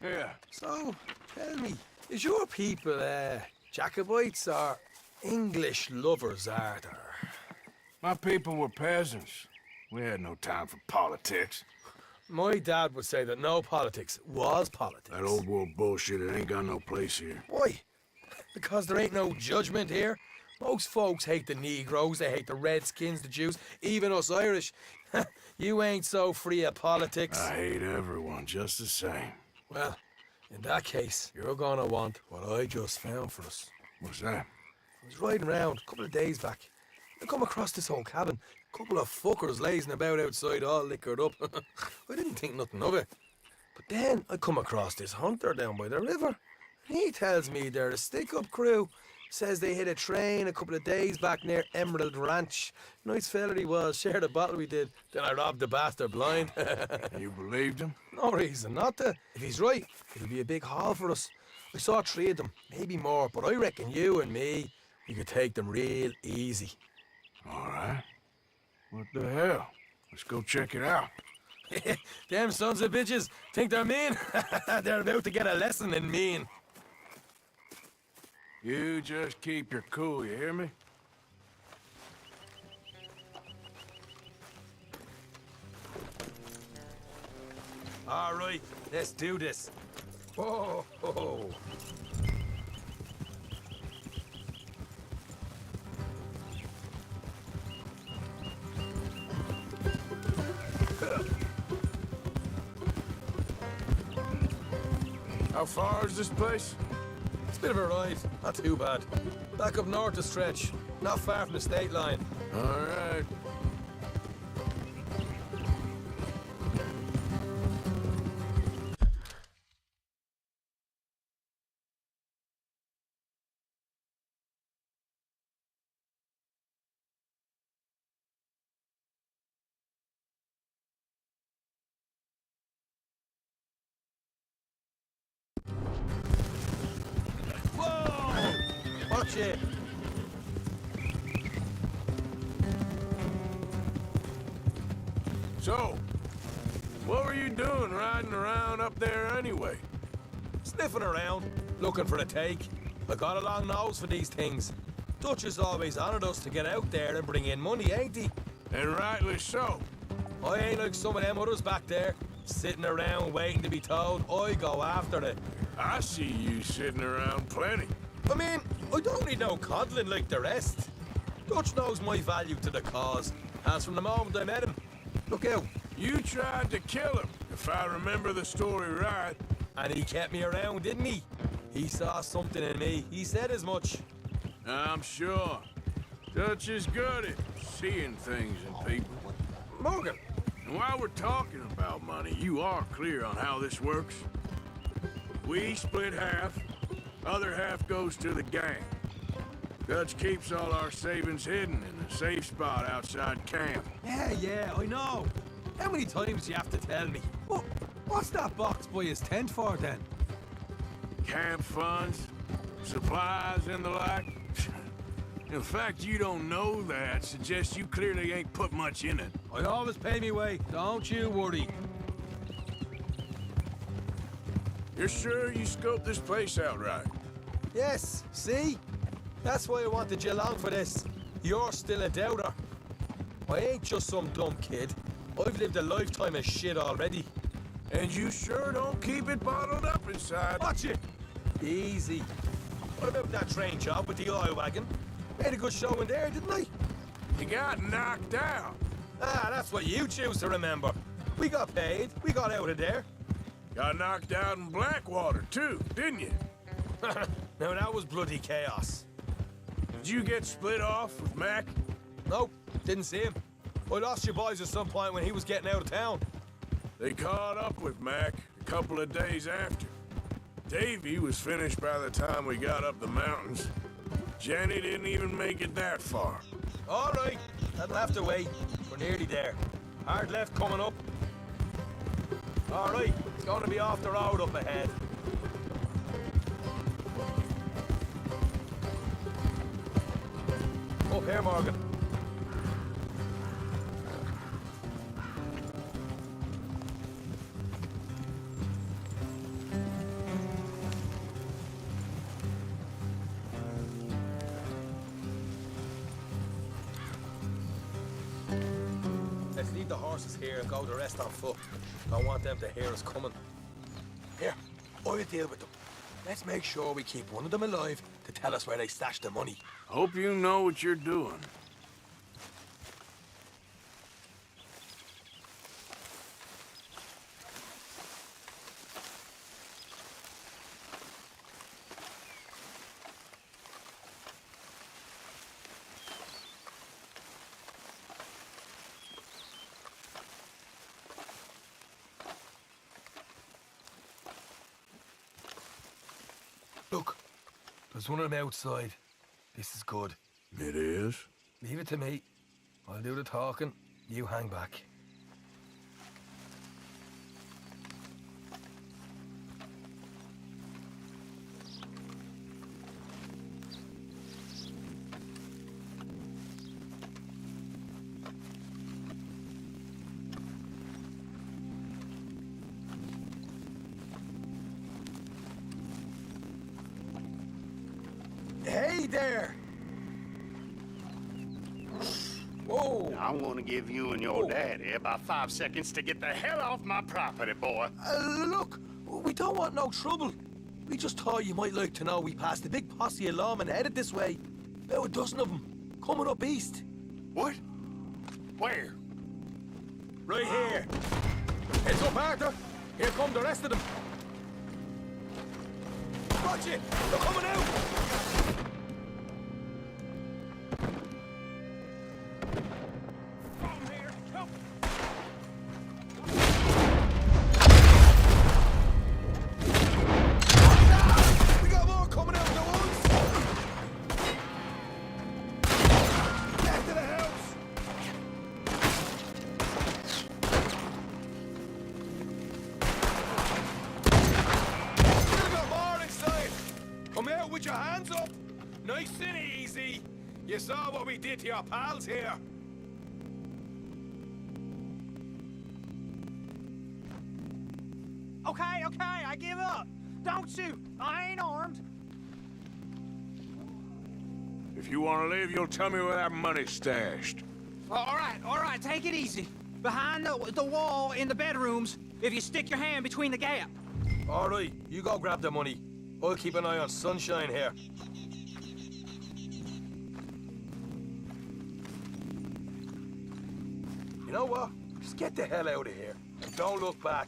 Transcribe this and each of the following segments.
Yeah. So, tell me, is your people, Jacobites or English lovers, are there? My people were peasants. We had no time for politics. My dad would say that no politics was politics. That old world bullshit, it ain't got no place here. Why? Because there ain't no judgment here. Most folks hate the Negroes, they hate the Redskins, the Jews, even us Irish. You ain't so free of politics. I hate everyone just the same. Well, in that case, you're gonna want what I just found for us. What's that? I was riding around a couple of days back. I come across this old cabin. A couple of fuckers lazing about outside all liquored up. I didn't think nothing of it. But then I come across this hunter down by the river. And he tells me they're a stick-up crew. Says they hit a train a couple of days back near Emerald Ranch. Nice fella he was, shared a bottle we did. Then I robbed the bastard blind. You believed him? No reason not to. If he's right, it'll be a big haul for us. I saw 3 of them, maybe more, but I reckon you and me, we could take them real easy. All right. What the hell? Let's go check it out. Them sons of bitches think they're mean. They're about to get a lesson in mean. You just keep your cool, you hear me? All right, let's do this. Whoa. How far is this place? It's a bit of a ride, not too bad. Back up north to stretch, not far from the state line. All right. Whoa! Watch it. So, what were you doing riding around up there anyway? Sniffing around, looking for a take. I got a long nose for these things. Dutch has always honoured us to get out there and bring in money, ain't he? And rightly so. I ain't like some of them others back there, sitting around waiting to be told. I go after it. I see you sitting around plenty. I mean, I don't need no coddling like the rest. Dutch knows my value to the cause, as from the moment I met him. Look out. You tried to kill him, if I remember the story right. And he kept me around, didn't he? He saw something in me. He said as much. I'm sure. Dutch is good at seeing things in people. Morgan. And while we're talking about money, you are clear on how this works? We split half, other half goes to the gang. Dutch keeps all our savings hidden in a safe spot outside camp. Yeah, I know. How many times do you have to tell me? What's that box by his tent for, then? Camp funds, supplies, and the like. The fact you don't know that suggests you clearly ain't put much in it. I always pay me way, don't you worry. You're sure you scoped this place out right? Yes, see? That's why I wanted you along for this. You're still a doubter. I ain't just some dumb kid. I've lived a lifetime of shit already. And you sure don't keep it bottled up inside. Watch it! Easy. What about that train job with the oil wagon? Made a good showing there, didn't I? You got knocked out. Ah, that's what you choose to remember. We got paid. We got out of there. Got knocked out in Blackwater, too, didn't you? Now that was bloody chaos. Did you get split off with Mac? Nope, didn't see him. I lost your boys at some point when he was getting out of town. They caught up with Mac a couple of days after. Davy was finished by the time we got up the mountains. Jenny didn't even make it that far. All right, that'll have to wait. We're nearly there. Hard left coming up. All right, it's going to be off the road up ahead. Up here, Morgan. horses here and go the rest on foot. Don't want them to hear us coming. Here, I'll deal with them. Let's make sure we keep one of them alive to tell us where they stashed the money. Hope you know what you're doing. Look, there's one of them outside. This is good. It is? Leave it to me. I'll do the talking. You hang back. Hey there! Whoa! I want to give you and your daddy about 5 seconds to get the hell off my property, boy. Look, we don't want no trouble. We just thought you might like to know we passed a big posse of lawmen headed this way. About a dozen of them, coming up east. What? Where? Right here. Heads up, Arthur. Here come the rest of them. Watch it! They're coming out! We got more coming out of the woods! Back to the house! Still got more inside! Come out with your hands up! Nice and easy! You saw what we did to your pals here! Okay, I give up. Don't shoot. I ain't armed. If you want to live, you'll tell me where that money's stashed. All right, take it easy. Behind the wall in the bedrooms, if you stick your hand between the gap. All right, you go grab the money. I'll keep an eye on Sunshine here. You know what? Just get the hell out of here and don't look back.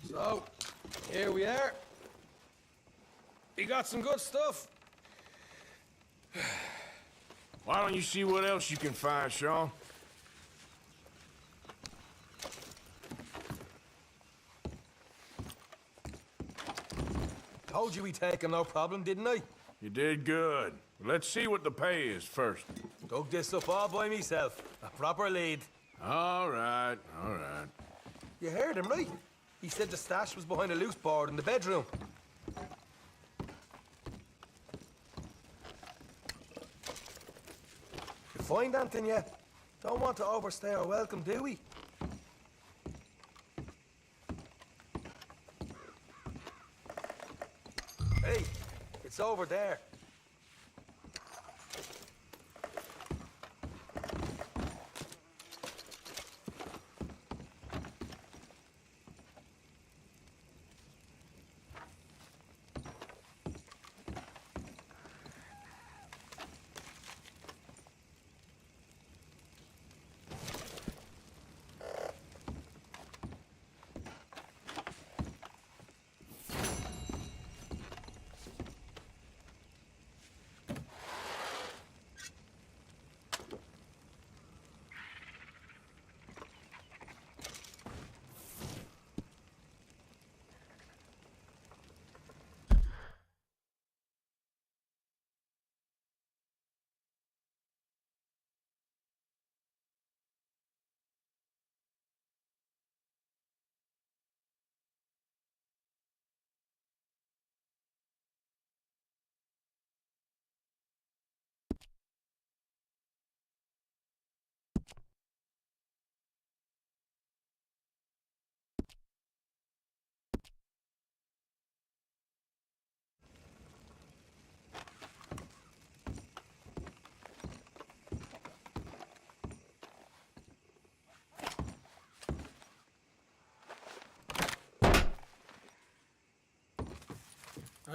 So, here we are. You got some good stuff. Why don't you see what else you can find, Sean? Told you we'd take him, no problem, didn't I? You did good. Let's see what the pay is first. Dug this up all by myself. A proper lead. All right, all right. You heard him, right? He said the stash was behind a loose board in the bedroom. You find anything yet? Don't want to overstay our welcome, do we? Hey, it's over there.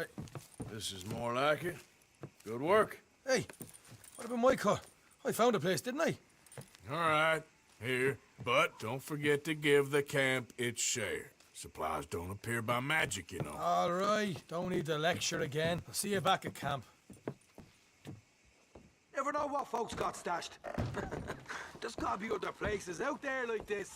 Right. This is more like it. Good work. Hey, what about my car? I found a place, didn't I? All right. Here. But don't forget to give the camp its share. Supplies don't appear by magic, you know. All right, don't need the lecture again. I'll see you back at camp. Never know what folks got stashed. There's gotta be other places out there like this.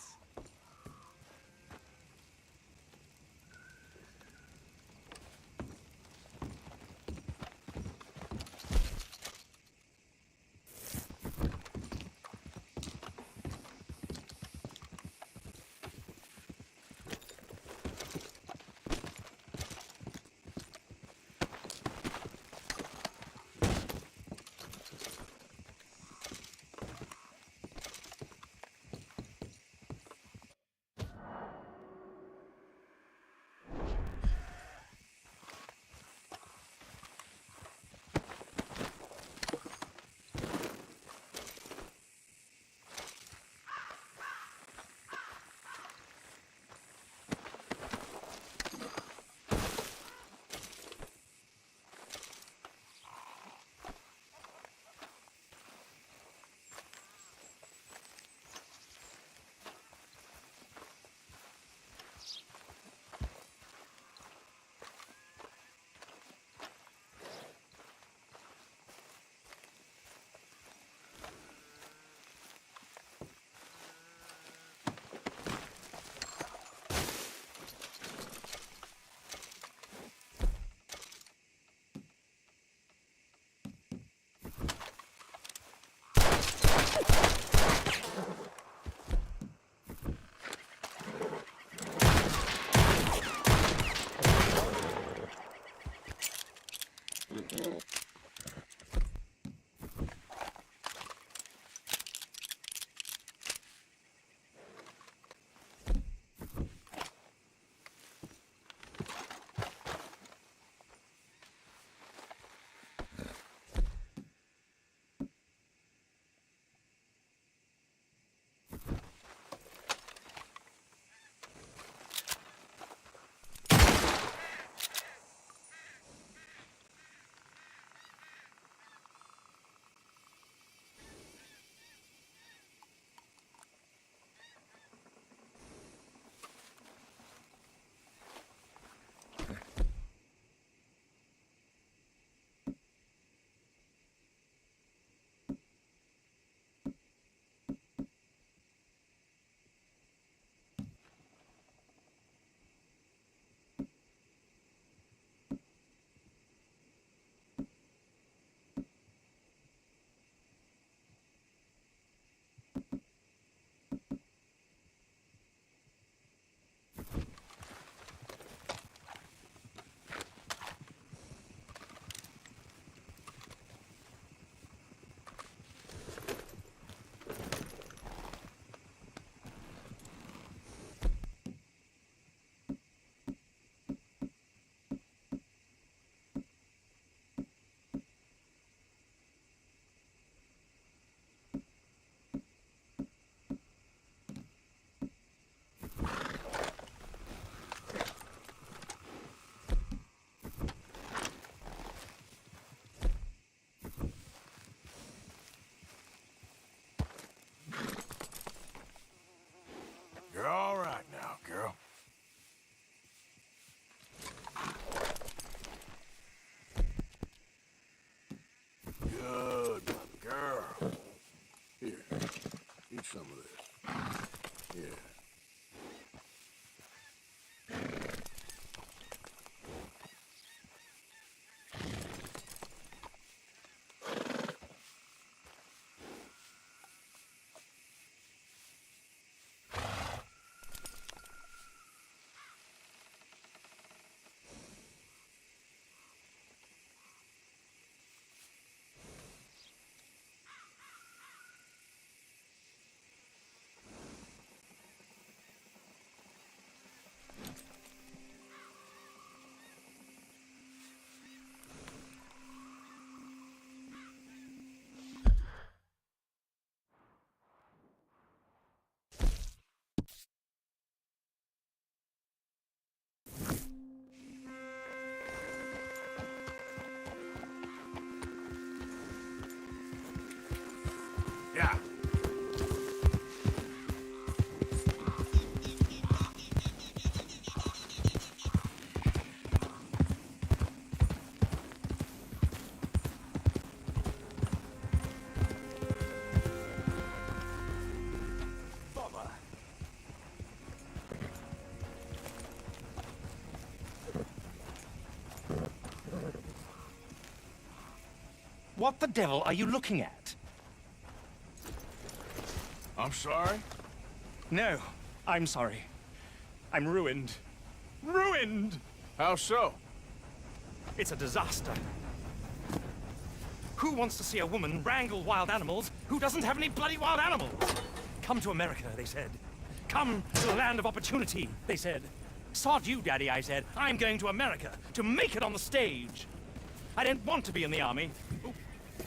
What the devil are you looking at? I'm sorry? No, I'm sorry. I'm ruined. Ruined! How so? It's a disaster. Who wants to see a woman wrangle wild animals who doesn't have any bloody wild animals? Come to America, they said. Come to the land of opportunity, they said. Sod you, Daddy, I said. I'm going to America to make it on the stage. I didn't want to be in the army. Oh,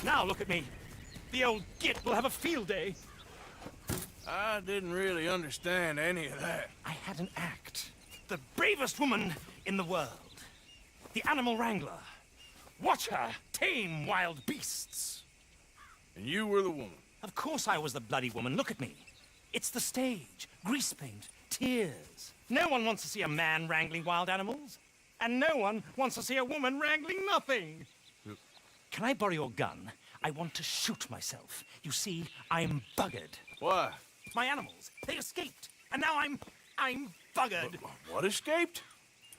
now look at me. The old git will have a field day. I didn't really understand any of that. I had an act. The bravest woman in the world. The animal wrangler. Watch her tame wild beasts. And you were the woman. Of course I was the bloody woman. Look at me. It's the stage. Grease paint. Tears. No one wants to see a man wrangling wild animals. And no one wants to see a woman wrangling nothing. Can I borrow your gun? I want to shoot myself. You see, I'm buggered. Why? My animals, they escaped. And now I'm buggered. What escaped?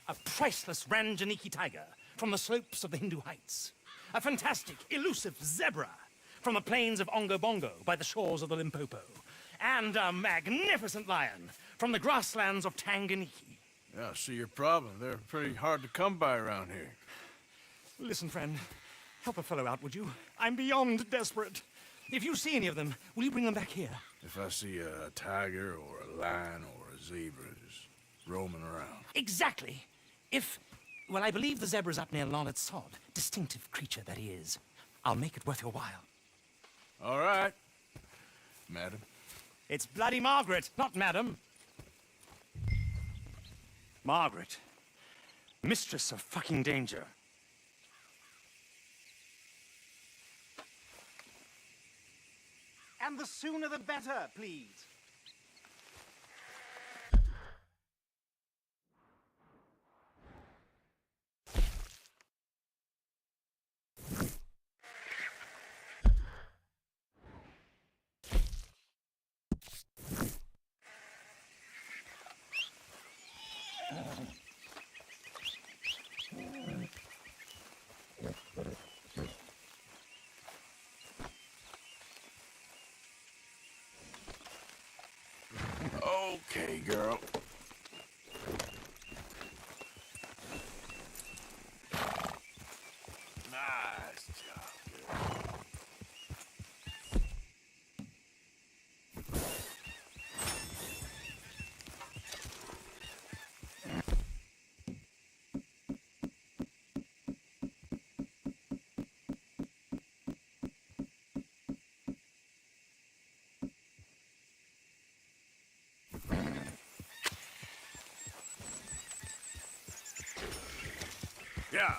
A priceless Ranjaniki tiger from the slopes of the Hindu Heights. A fantastic, elusive zebra from the plains of Ongo Bongo by the shores of the Limpopo. And a magnificent lion from the grasslands of Tanganyika. Yeah, I see your problem. They're pretty hard to come by around here. Listen, friend, help a fellow out, would you? I'm beyond desperate. If you see any of them, will you bring them back here? If I see a tiger or a lion or a zebra just roaming around. Exactly. Well, I believe the zebra's up near Lonnet Sod. Distinctive creature that he is. I'll make it worth your while. All right, madam. It's bloody Margaret, not madam. Margaret. Mistress of fucking danger. And the sooner the better, please. Okay, girl. Nice job, girl. Yeah.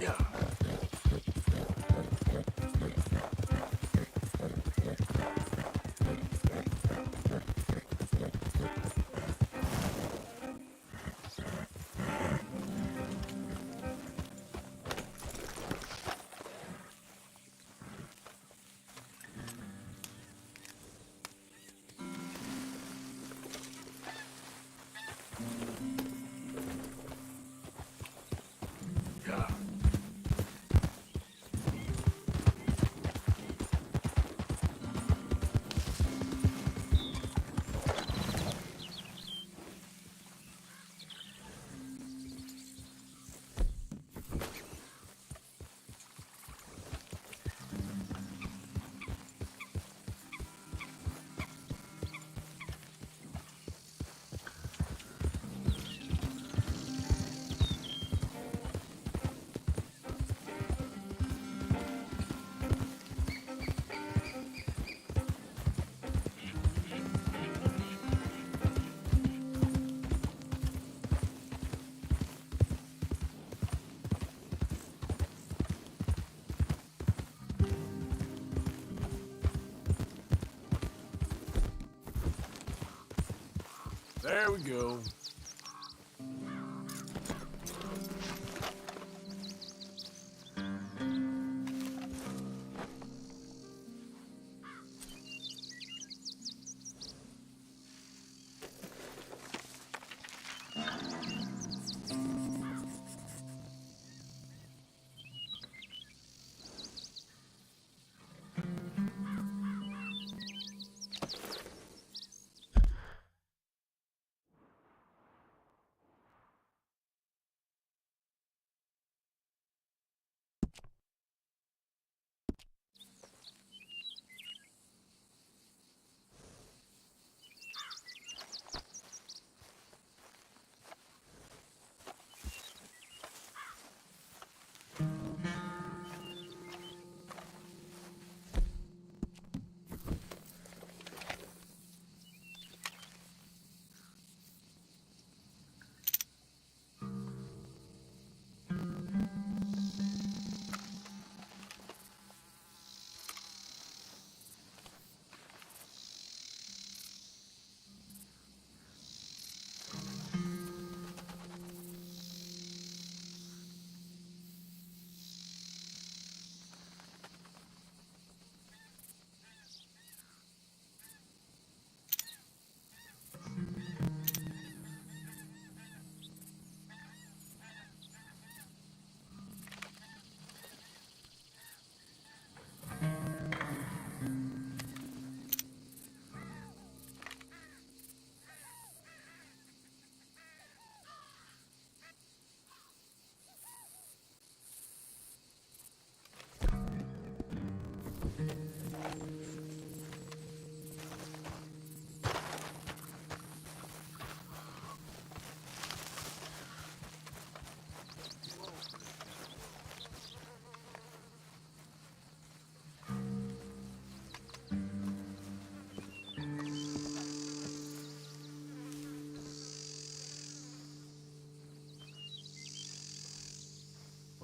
Yeah. There we go.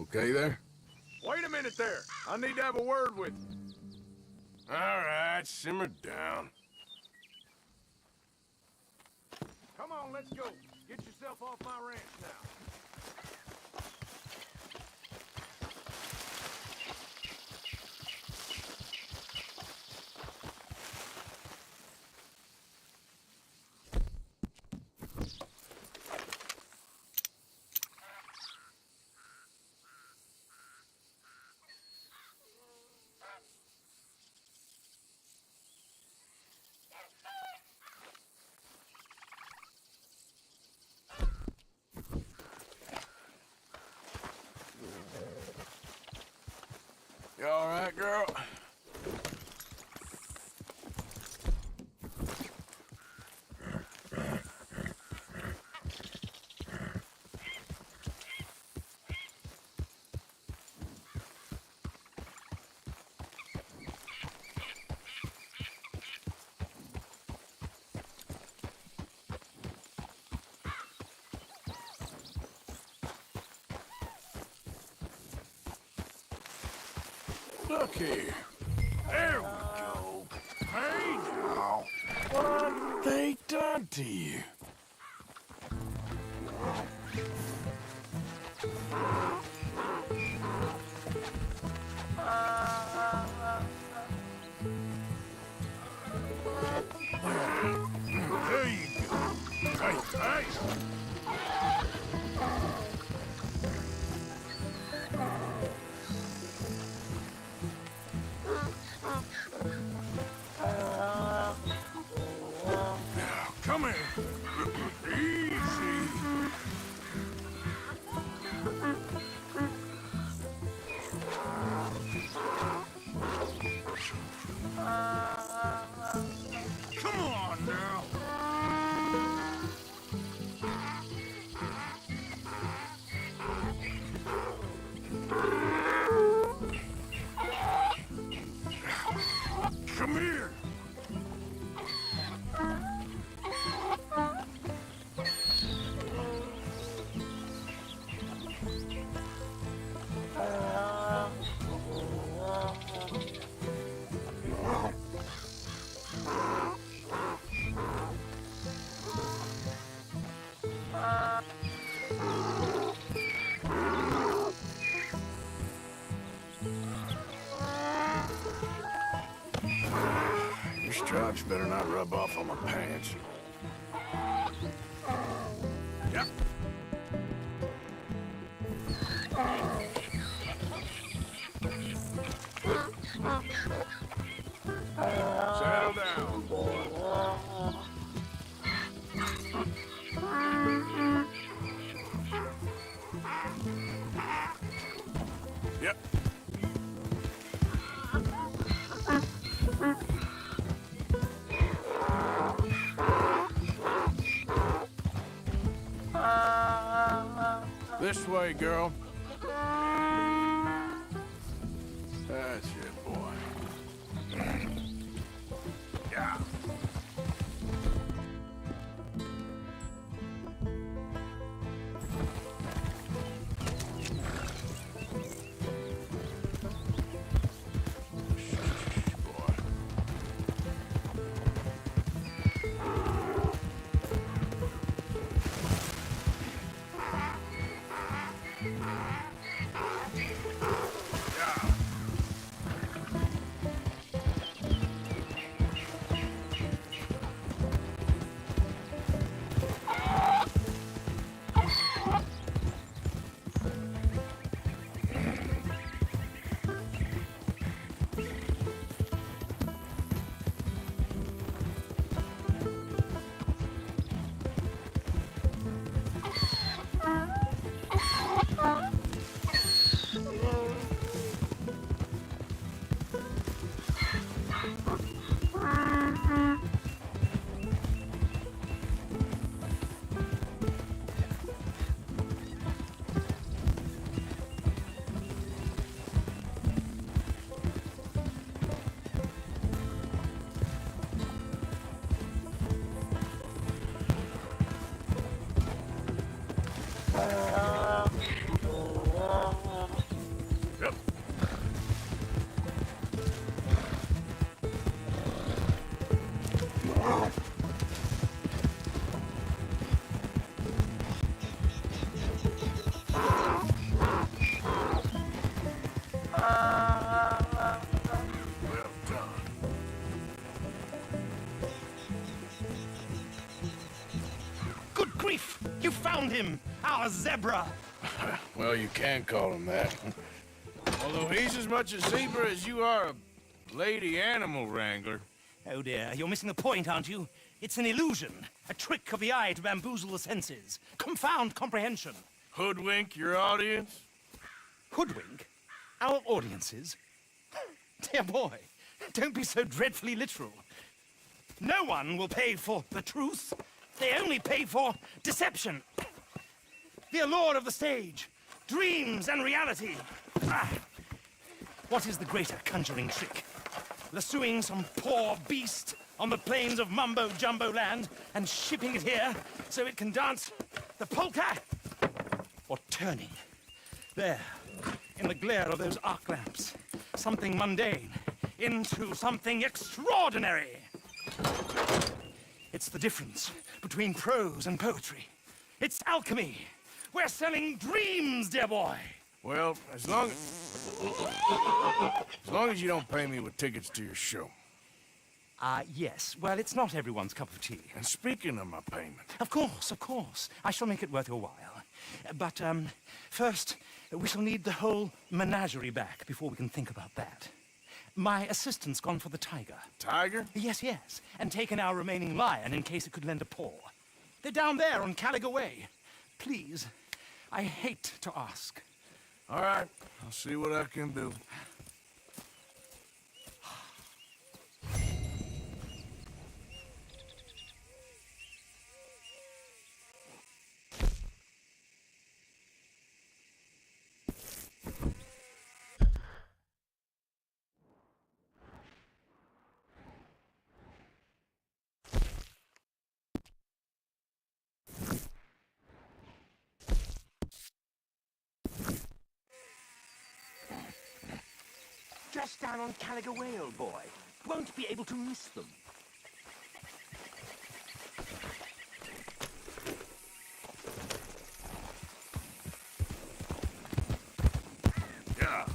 Okay there? Wait a minute there. I need to have a word with you. All right, simmer down. Come on, let's go. Get yourself off my ranch now. You all right, girl? Look here. There we go. Hey now. What have they done to you? There you go. Hey, hey. Come here. stripes better not rub off on my pants. Yep. Settle down, boy. Yep. This way, girl. That's it, boy. Yeah. Boy. Yeah. Yep. Well done. Good grief! You found him! Our zebra! Well, you can call him that. Although he's as much a zebra as you are a lady animal wrangler. Oh dear, you're missing the point, aren't you? It's an illusion. A trick of the eye to bamboozle the senses. Confound comprehension. Hoodwink your audience? Hoodwink? Our audiences? Dear boy, don't be so dreadfully literal. No one will pay for the truth. They only pay for deception. The allure of the stage, dreams and reality. Ah. What is the greater conjuring trick? Lassoing some poor beast on the plains of mumbo-jumbo land and shipping it here so it can dance the polka? Or turning, there, in the glare of those arc lamps, something mundane into something extraordinary? It's the difference between prose and poetry. It's alchemy. We're selling dreams, dear boy. Well, as long as you don't pay me with tickets to your show. Yes. Well, it's not everyone's cup of tea. And speaking of my payment, Of course, of course. I shall make it worth your while. But, first, we shall need the whole menagerie back before we can think about that. My assistant's gone for the tiger. Tiger? Yes, yes. And taken our remaining lion in case it could lend a paw. They're down there on Caliga Way. Please, I hate to ask. All right, I'll see what I can do. Just down on Caliga Way, old boy. Won't be able to miss them. Yeah.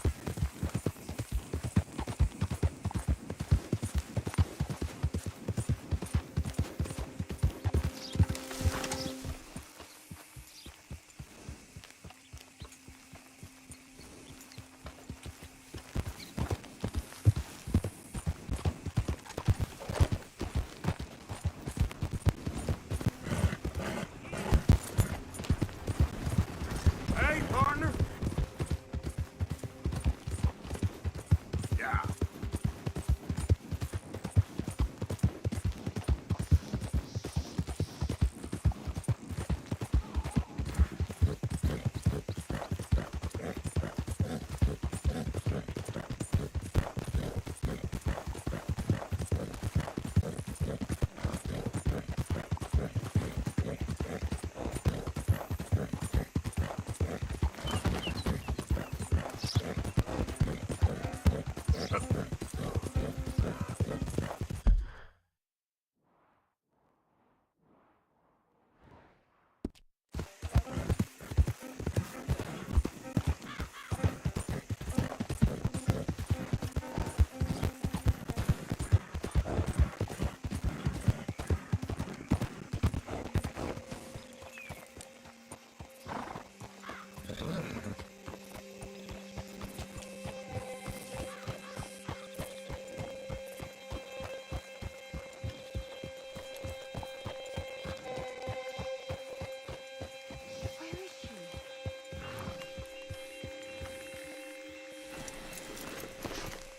Where is she?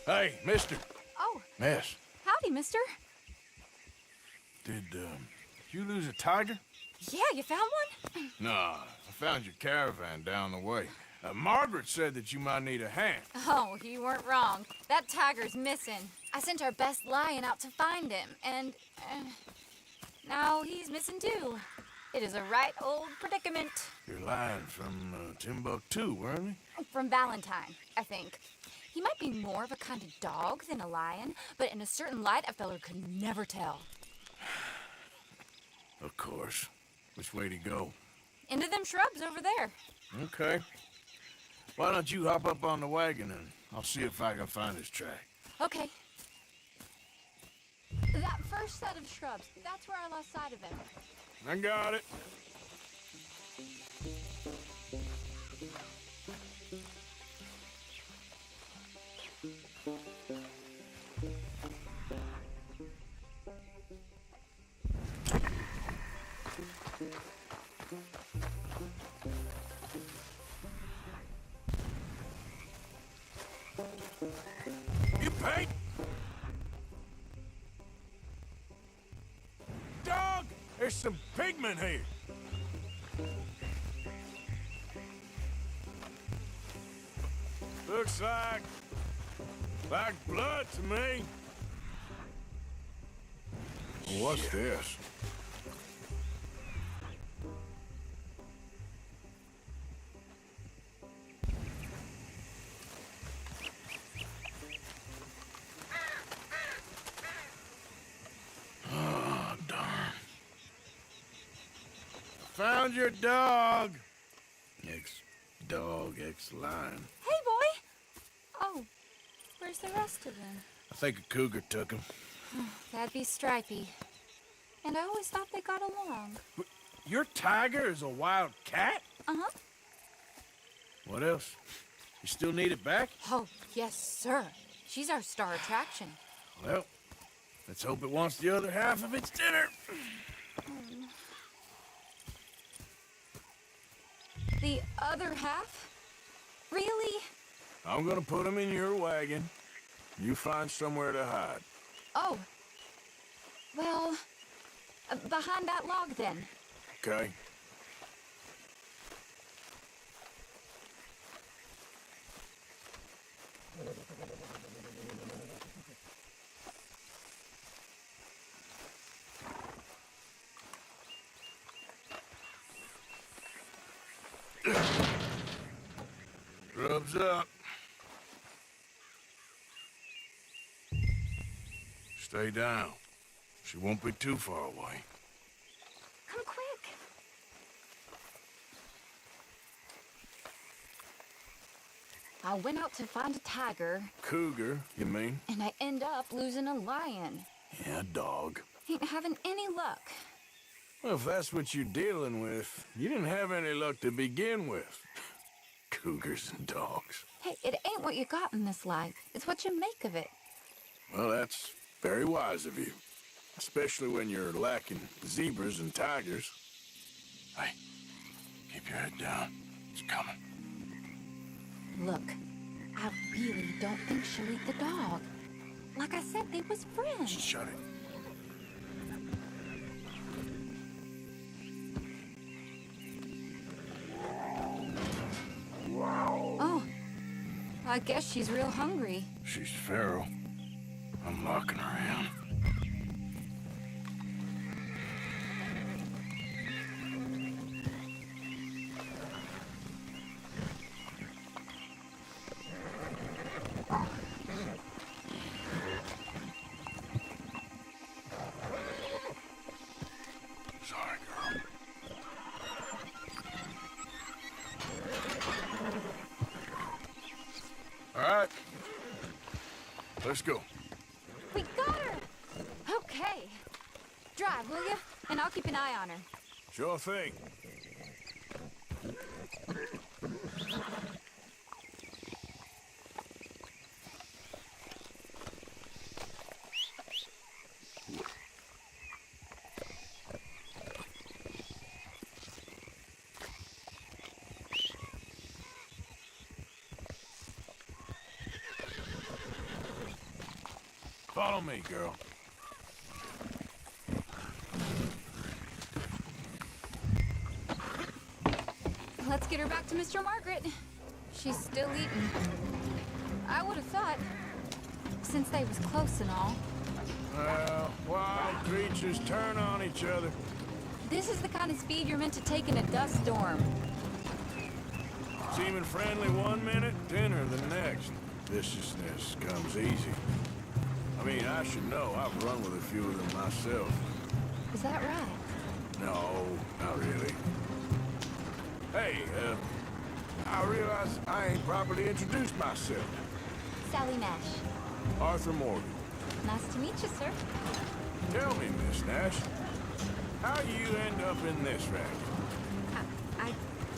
Hey, mister. Oh, Miss, howdy, mister. did you lose a tiger? Yeah, you found one? Nah, I found your caravan down the way. Margaret said that you might need a hand. Oh, you weren't wrong. That tiger's missing. I sent our best lion out to find him, and now he's missing too. It is a right old predicament. You're lying from Timbuktu, weren't you? From Valentine, I think. He might be more of a kind of dog than a lion, but in a certain light, a feller could never tell. Of course. Which way to go? Into them shrubs over there. Okay. Why don't you hop up on the wagon and I'll see if I can find his track. Okay. That first set of shrubs, that's where I lost sight of him. I got it. You paid? Dog! There's some pigment here. Looks like blood to me. What's this? Oh, darn. Found your dog. Ex-dog, ex-lion. Hey, boy! Oh, where's the rest of them? I think a cougar took him. That'd be Stripey. And I always thought they got along. Your tiger is a wild cat? Uh-huh. What else? You still need it back? Oh, yes, sir. She's our star attraction. Well, let's hope it wants the other half of its dinner. The other half? Really? I'm gonna put him in your wagon. You find somewhere to hide. Oh. Well, behind that log, then. Okay? Rubs up. Stay down. She won't be too far away. Come quick. I went out to find a tiger, Cougar, you mean? and I end up losing a lion. Yeah, dog. Ain't having any luck. Well, if that's what you're dealing with, you didn't have any luck to begin with. Cougars and dogs. Hey, it ain't what you got in this life. It's what you make of it. Well, that's very wise of you. Especially when you're lacking zebras and tigers. Hey, keep your head down. It's coming. Look, I really don't think she'll eat the dog. Like I said, they was friends. Shut it. Oh, I guess she's real hungry. She's feral. I'm locking her in. right. Let's go. We got her! Okay. Drive, will you? And I'll keep an eye on her. Sure thing. Follow me, girl. Let's get her back to Mr. Margaret. She's still eating. I would have thought, since they was close and all. Well, wild creatures turn on each other. This is the kind of speed you're meant to take in a dust storm. Seeming friendly one minute, dinner the next. Viciousness comes easy. I mean, I should know. I've run with a few of them myself. Is that right? No, not really. Hey, I realize I ain't properly introduced myself. Sally Nash. Arthur Morgan. Nice to meet you, sir. Tell me, Miss Nash, how you end up in this racket? I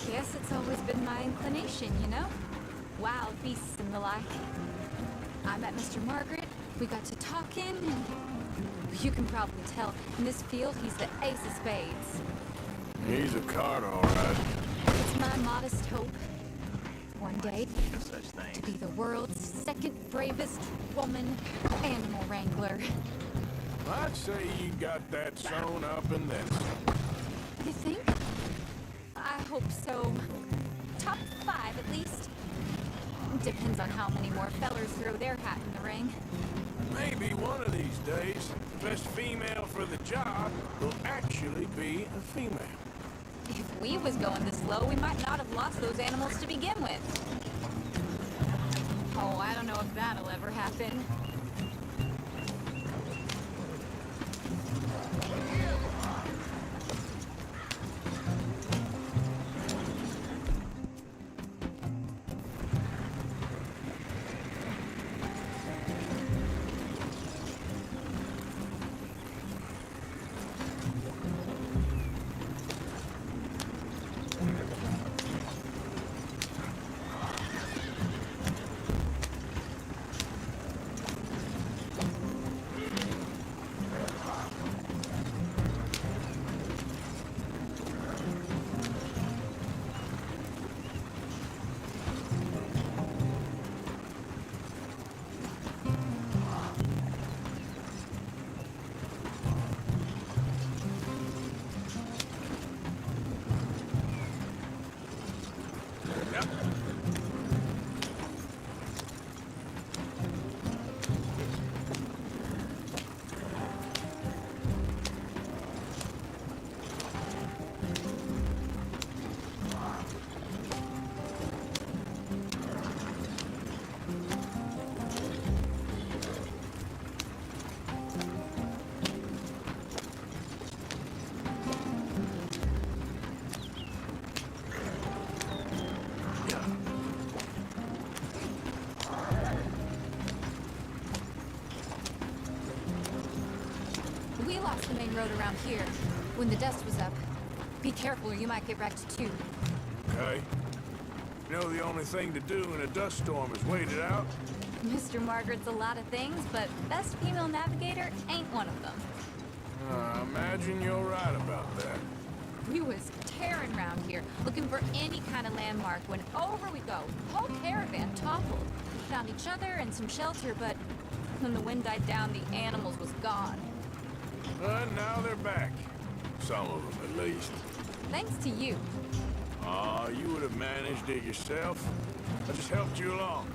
guess it's always been my inclination, you know? Wild beasts and the like. I met Mr. Margaret, we got to talking, and you can probably tell, in this field, he's the ace of spades. He's a card, all right. It's my modest hope, one day, No such thing. to be the world's second bravest woman animal wrangler. I'd say you got that sewn up and then some. You think? I hope so. Top 5, at least. Depends on how many more fellers throw their hat in the ring. Maybe one of these days, the best female for the job will actually be a female. If we was going this slow, we might not have lost those animals to begin with. Oh, I don't know if that'll ever happen. We lost the main road around here when the dust was up. Be careful or you might get wrecked too. Okay? You know the only thing to do in a dust storm is wait it out? Mr. Margaret's a lot of things, but best female navigator ain't one of them. I imagine you're right about that. We was tearing around here, looking for any kind of landmark when over we go. Whole caravan toppled. Found each other and some shelter, but when the wind died down, the animals was gone. And now they're back. Some of them, at least. Thanks to you. Aw, you would have managed it yourself. I just helped you along.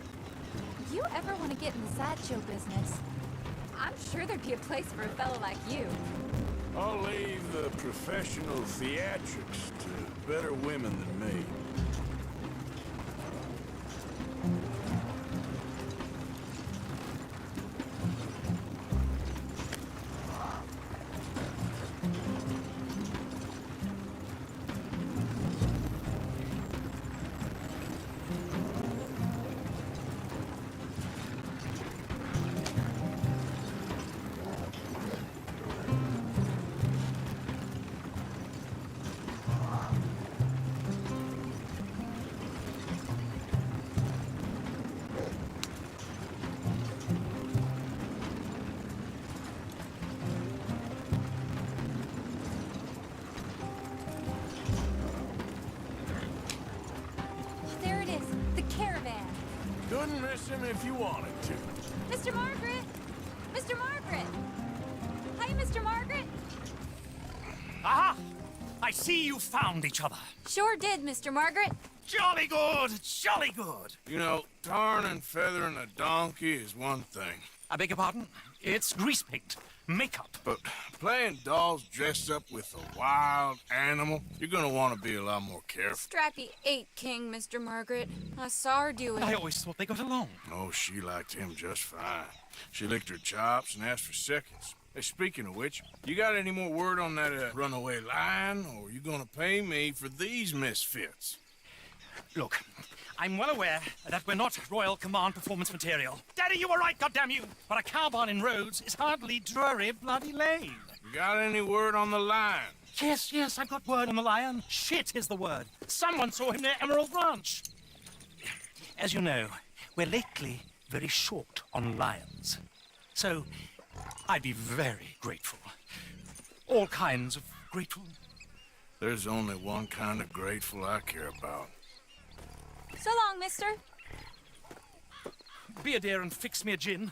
If you ever want to get in the sideshow business, I'm sure there'd be a place for a fellow like you. I'll leave the professional theatrics to better women than me. Couldn't miss him if you wanted to. Mr. Margaret! Mr. Margaret! Hi, Mr. Margaret! Aha! I see you found each other. Sure did, Mr. Margaret. Jolly good, jolly good. You know, tarring and feathering a donkey is one thing. I beg your pardon? It's grease paint, makeup. But playing dolls dressed up with a wild animal, you're gonna want to be a lot more careful. Strappy ate King, Mr. Margaret. I saw her do it. I always thought they got along. Oh, she liked him just fine. She licked her chops and asked for seconds. Hey, speaking of which, you got any more word on that runaway lion, or you gonna pay me for these misfits? Look, I'm well aware that we're not Royal Command performance material. Daddy, you were right, goddammit you! But a cowbarn in Rhodes is hardly Drury Bloody Lane. You got any word on the lion? Yes, I've got word on the lion. Shit is the word. Someone saw him near Emerald Branch. As you know, we're lately very short on lions. So, I'd be very grateful. All kinds of grateful. There's only one kind of grateful I care about. So long, mister. Be a dear and fix me a gin.